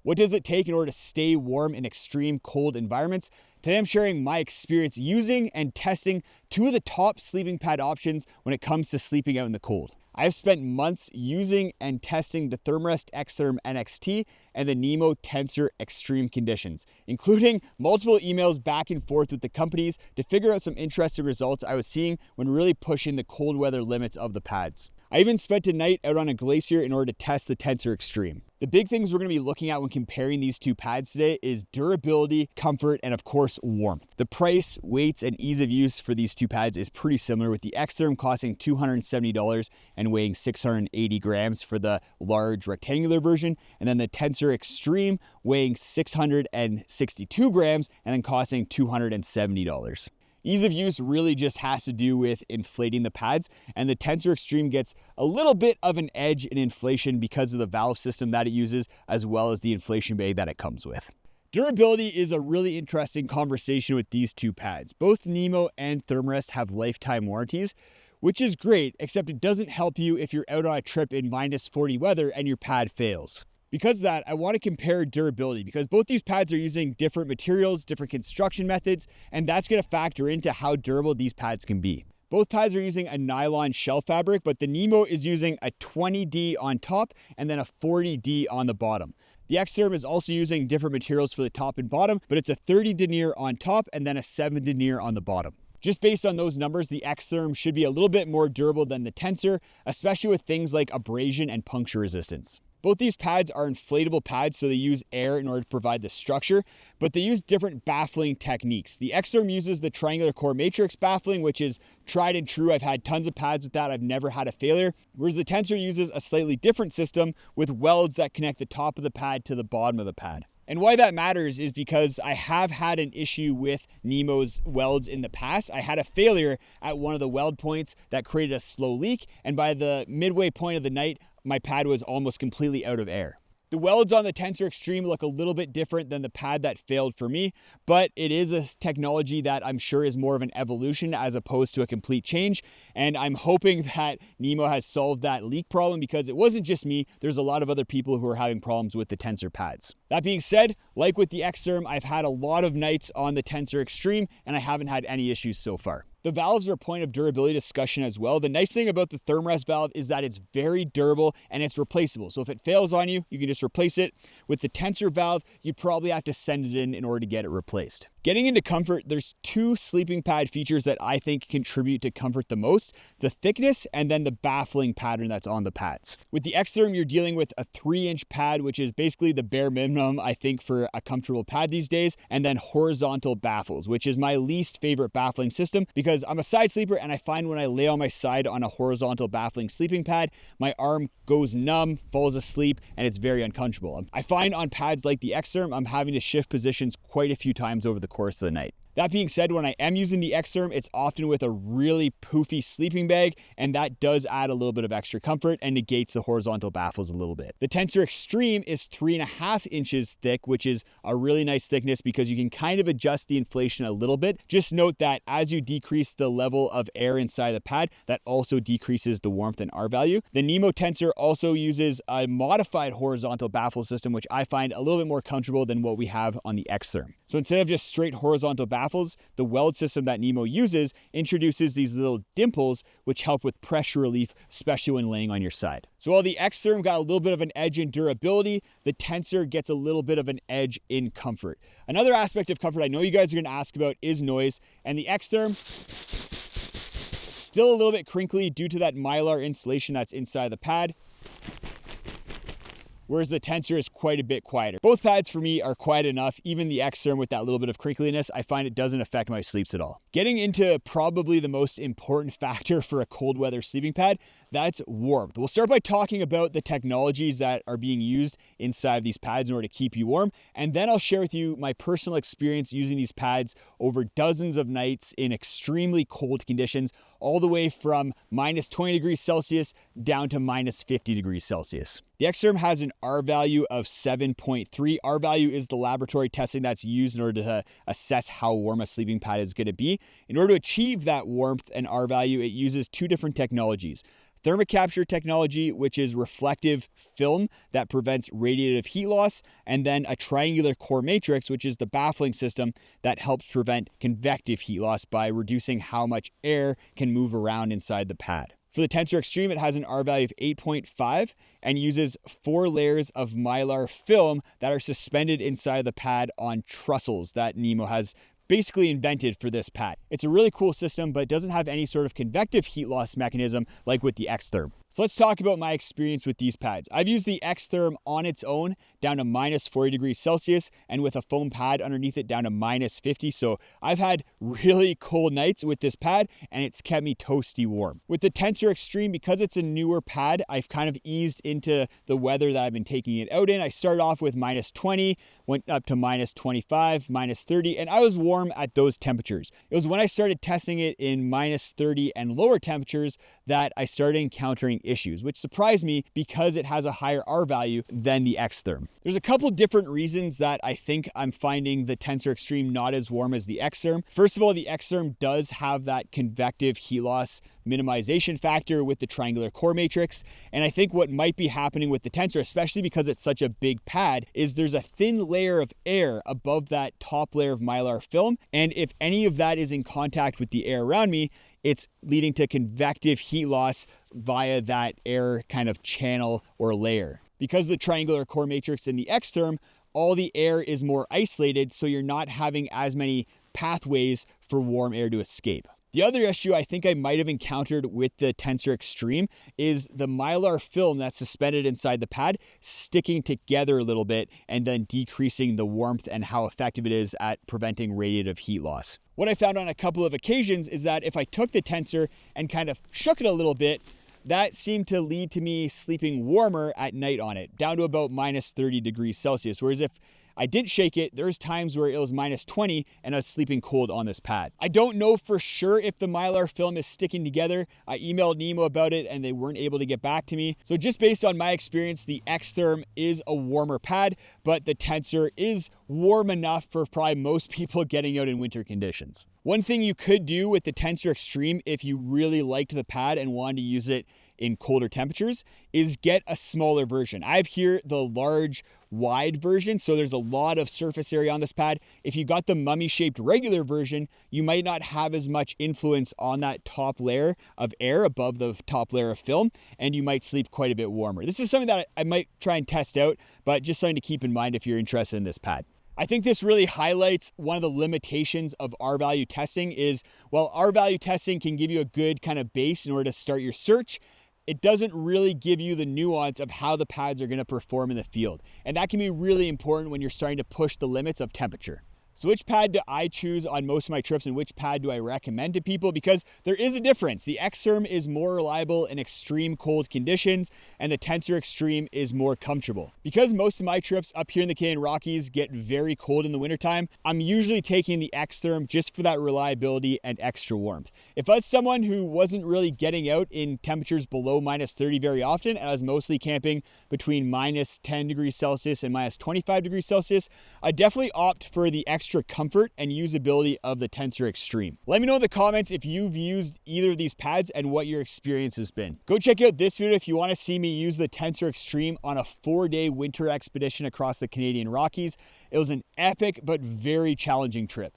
What does it take in order to stay warm in extreme cold environments? Today I'm sharing my experience using and testing two of the top sleeping pad options when it comes to sleeping out in the cold. I've spent months using and testing the Thermarest Xtherm NXT and the Nemo Tensor Extreme Conditions, including multiple emails back and forth with the companies to figure out some interesting results I was seeing when really pushing the cold weather limits of the pads. I even spent a night out on a glacier in order to test the Tensor Extreme. The big things we're going to be looking at when comparing these two pads today is durability, comfort, and of course, warmth. The price, weights, and ease of use for these two pads is pretty similar, with the Xtherm costing $270 and weighing 680 grams for the large rectangular version, and then the Tensor Extreme weighing 662 grams and then costing $270. Ease of use really just has to do with inflating the pads, and the Tensor Extreme gets a little bit of an edge in inflation because of the valve system that it uses, as well as the inflation bag that it comes with. Durability is a really interesting conversation with these two pads. Both Nemo and Thermarest have lifetime warranties, which is great, except it doesn't help you if you're out on a trip in -40 weather and your pad fails. Because of that, I want to compare durability because both these pads are using different materials, different construction methods, and that's going to factor into how durable these pads can be. Both pads are using a nylon shell fabric, but the Nemo is using a 20D on top and then a 40D on the bottom. The Xtherm is also using different materials for the top and bottom, but it's a 30 denier on top and then a 7 denier on the bottom. Just based on those numbers, the Xtherm should be a little bit more durable than the Tensor, especially with things like abrasion and puncture resistance. Both these pads are inflatable pads, so they use air in order to provide the structure, but they use different baffling techniques. The Xtherm uses the triangular core matrix baffling, which is tried and true. I've had tons of pads with that. I've never had a failure. Whereas the Tensor uses a slightly different system with welds that connect the top of the pad to the bottom of the pad. And why that matters is because I have had an issue with Nemo's welds in the past. I had a failure at one of the weld points that created a slow leak, and by the midway point of the night, my pad was almost completely out of air. The welds on the Tensor Extreme look a little bit different than the pad that failed for me, but it is a technology that I'm sure is more of an evolution as opposed to a complete change. And I'm hoping that Nemo has solved that leak problem because it wasn't just me. There's a lot of other people who are having problems with the Tensor pads. That being said, like with the Xtherm, I've had a lot of nights on the Tensor Extreme and I haven't had any issues so far. The valves are a point of durability discussion as well. The nice thing about the Thermarest valve is that it's very durable and it's replaceable. So if it fails on you, you can just replace it. With the Tensor valve, you'd probably have to send it in order to get it replaced. Getting into comfort, there's two sleeping pad features that I think contribute to comfort the most: the thickness and then the baffling pattern that's on the pads. With the Xtherm, you're dealing with a 3-inch pad, which is basically the bare minimum, I think, for a comfortable pad these days, and then horizontal baffles, which is my least favorite baffling system because I'm a side sleeper and I find when I lay on my side on a horizontal baffling sleeping pad, my arm goes numb, falls asleep, and it's very uncomfortable. I find on pads like the Xtherm, I'm having to shift positions quite a few times over the course of the night. That being said, when I am using the Xtherm, it's often with a really poofy sleeping bag, and that does add a little bit of extra comfort and negates the horizontal baffles a little bit. The Tensor Extreme is 3.5 inches thick, which is a really nice thickness because you can kind of adjust the inflation a little bit. Just note that as you decrease the level of air inside the pad, that also decreases the warmth and R value. The Nemo Tensor also uses a modified horizontal baffle system, which I find a little bit more comfortable than what we have on the Xtherm. So instead of just straight horizontal baffles, the weld system that Nemo uses introduces these little dimples, which help with pressure relief, especially when laying on your side. So while the Xtherm got a little bit of an edge in durability, the Tensor gets a little bit of an edge in comfort. Another aspect of comfort I know you guys are going to ask about is noise, and the Xtherm, still a little bit crinkly due to that mylar insulation that's inside the pad, whereas the Tensor is quite a bit quieter. Both pads for me are quiet enough. Even the Xtherm with that little bit of crinkliness, I find it doesn't affect my sleeps at all. Getting into probably the most important factor for a cold weather sleeping pad, that's warmth. We'll start by talking about the technologies that are being used inside of these pads in order to keep you warm, and then I'll share with you my personal experience using these pads over dozens of nights in extremely cold conditions, all the way from -20 degrees Celsius down to -50 degrees Celsius. The Xtherm has an R value of 7.3. R value is the laboratory testing that's used in order to assess how warm a sleeping pad is going to be. In order to achieve that warmth and R value, it uses two different technologies. thermocapture technology, which is reflective film that prevents radiative heat loss, and then a triangular core matrix, which is the baffling system that helps prevent convective heat loss by reducing how much air can move around inside the pad. For the Tensor Xtherm, it has an R value of 8.5 and uses 4 layers of Mylar film that are suspended inside the pad on trussels that Nemo has basically invented for this pad. It's a really cool system, but it doesn't have any sort of convective heat loss mechanism like with the Xtherm. So let's talk about my experience with these pads. I've used the Xtherm on its own down to minus 40 degrees Celsius and with a foam pad underneath it down to minus 50. So I've had really cold nights with this pad and it's kept me toasty warm. With the Tensor Xtherm, because it's a newer pad, I've kind of eased into the weather that I've been taking it out in. I started off with minus 20, went up to minus 25, minus 30, and I was warm at those temperatures. It was when I started testing it in minus 30 and lower temperatures that I started encountering issues, which surprised me because it has a higher R value than the Xtherm. There's a couple different reasons that I think I'm finding the Tensor Xtherm not as warm as the Xtherm. First of all, the Xtherm does have that convective heat loss minimization factor with the triangular core matrix. And I think what might be happening with the Tensor, especially because it's such a big pad, is there's a thin layer of air above that top layer of Mylar film. And if any of that is in contact with the air around me, it's leading to convective heat loss via that air kind of channel or layer. Because of the triangular core matrix in the Xtherm, all the air is more isolated, so you're not having as many pathways for warm air to escape. The other issue I think I might have encountered with the Tensor Xtherm is the Mylar film that's suspended inside the pad sticking together a little bit and then decreasing the warmth and how effective it is at preventing radiative heat loss. What I found on a couple of occasions is that if I took the Tensor and kind of shook it a little bit, that seemed to lead to me sleeping warmer at night on it, down to about minus 30 degrees Celsius. Whereas if I didn't shake it, there's times where it was minus 20 and I was sleeping cold on this pad. I don't know for sure if the Mylar film is sticking together. I emailed Nemo about it and they weren't able to get back to me. So just based on my experience, the Xtherm is a warmer pad, but the Tensor is warm enough for probably most people getting out in winter conditions. One thing you could do with the Tensor Xtherm if you really liked the pad and wanted to use it in colder temperatures is get a smaller version. I have here the large wide version, so there's a lot of surface area on this pad. If you got the mummy shaped regular version, you might not have as much influence on that top layer of air above the top layer of film, and you might sleep quite a bit warmer. This is something that I might try and test out, but just something to keep in mind if you're interested in this pad. I think this really highlights one of the limitations of R-value testing is, while R-value testing can give you a good kind of base in order to start your search, it doesn't really give you the nuance of how the pads are going to perform in the field. And that can be really important when you're starting to push the limits of temperature. So which pad do I choose on most of my trips and which pad do I recommend to people? Because there is a difference. The Xtherm is more reliable in extreme cold conditions and the Tensor Xtherm is more comfortable. Because most of my trips up here in the Canadian Rockies get very cold in the wintertime, I'm usually taking the Xtherm just for that reliability and extra warmth. If I was someone who wasn't really getting out in temperatures below minus 30 very often, and I was mostly camping between minus 10 degrees Celsius and minus 25 degrees Celsius, I'd definitely opt for the extra comfort and usability of the Tensor Xtherm. Let me know in the comments if you've used either of these pads and what your experience has been. Go check out this video if you want to see me use the Tensor Xtherm on a 4-day winter expedition across the Canadian Rockies. It was an epic but very challenging trip.